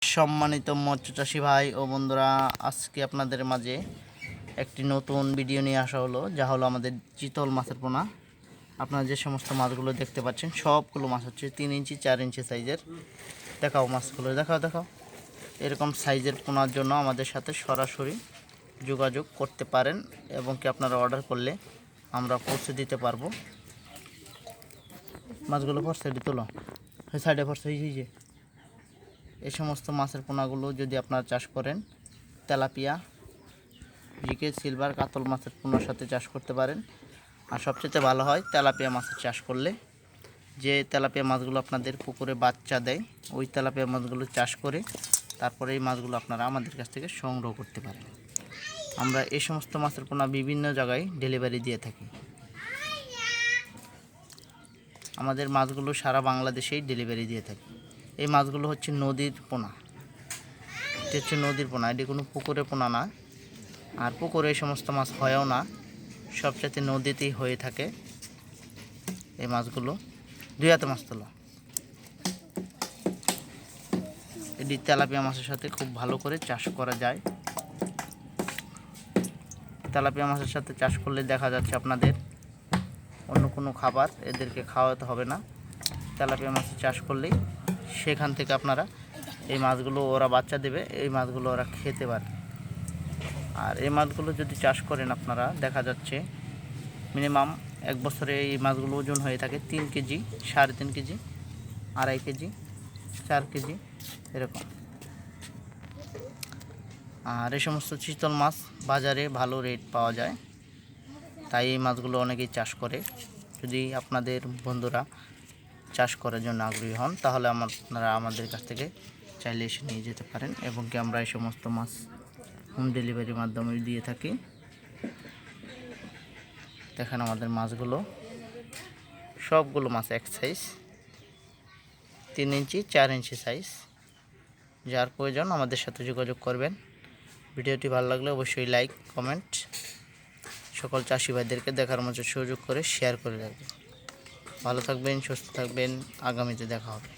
সম্মানিত মৎস্য চাষী ভাই ও বন্ধুরা, আজকে আপনাদের মাঝে একটি নতুন ভিডিও নিয়ে আসা হলো, যা হলো আমাদের চিতল মাছের পোনা। আপনারা যে সমস্ত মাছগুলো দেখতে পাচ্ছেন সবগুলো মাছ হচ্ছে 3 ইঞ্চি 4 ইঞ্চি সাইজের। দেখাও মাছগুলো, দেখাও। এরকম সাইজের পোনার জন্য আমাদের সাথে সরাসরি যোগাযোগ করতে পারেন এবং কি আপনারা অর্ডার করলে আমরা পৌঁছে দিতে পারবো। মাছগুলো সাইডে তোলো, সাইডে যে এই সমস্ত মাছের পোনাগুলো যদি আপনারা চাষ করেন, তেলাপিয়া, জিকে, সিলভার, কাতল মাছের পোনার সাথে চাষ করতে পারেন। আর সবচেয়ে ভালো হয় তেলাপিয়া মাছের চাষ করলে। যে তেলাপিয়া মাছগুলো আপনাদের পুকুরে বাচ্চা দেয়, ওই তেলাপিয়া মাছগুলো চাষ করে তারপরে এই মাছগুলো আপনারা আমাদের কাছ থেকে সংগ্রহ করতে পারেন। আমরা এই সমস্ত মাছের পোনা বিভিন্ন জায়গায় ডেলিভারি দিয়ে থাকি। আমাদের মাছগুলো সারা বাংলাদেশেই ডেলিভারি দিয়ে থাকি। এই মাছগুলো হচ্ছে নদীর পোনা, এটা হচ্ছে নদীর পোনা, এটি কোনো পুকুরে পোনা না। আর পুকুরে এই সমস্ত মাছ হয়ও না, সবচেয়ে নদীতেই হয়ে থাকে এই মাছগুলো। 2 হাতে মাছ তোলা। এটি তেলাপিয়া মাছের সাথে খুব ভালো করে চাষ করা যায়। তেলাপিয়া মাছের সাথে চাষ করলে দেখা যাচ্ছে আপনাদের অন্য কোনো খাবার এদেরকে খাওয়াতে হবে না। তেলাপিয়া মাছের চাষ করলেই সেখান থেকে আপনারা এই মাছগুলো ওরা বাচ্চা দেবে, এই মাছগুলো ওরা খেতে পারে। আর এই মাছগুলো যদি চাষ করেন আপনারা, দেখা যাচ্ছে মিনিমাম 1 বছরে এই মাছগুলো ওজন হয়ে থাকে 3 কেজি, 3.5 কেজি, 2.5 কেজি, 4 কেজি এরকম। আর এই সমস্ত চিতল মাছ বাজারে ভালো রেট পাওয়া যায়, তাই এই মাছগুলো অনেকেই চাষ করে। যদি আপনাদের বন্ধুরা চাষ করার জন্য আগ্রহী হন, তাহলে আপনারা আমাদের কাছ থেকে চাইলে এসে নিয়ে যেতে পারেন এবং কি আমরা এই সমস্ত মাছ হোম ডেলিভারির মাধ্যমে দিয়ে থাকি। দেখেন আমাদের মাছগুলো, সবগুলো মাছ এক সাইজ, 3 ইঞ্চি 4 ইঞ্চি সাইজ। যার প্রয়োজন আমাদের সাথে যোগাযোগ করবেন। ভিডিওটি ভালো লাগলে অবশ্যই লাইক, কমেন্ট, সকল চাষি ভাইদেরকে দেখার মতো সুযোগ করে শেয়ার করে রাখবেন। ভালো থাকবেন, সুস্থ থাকবেন, আগামীতে দেখা হবে।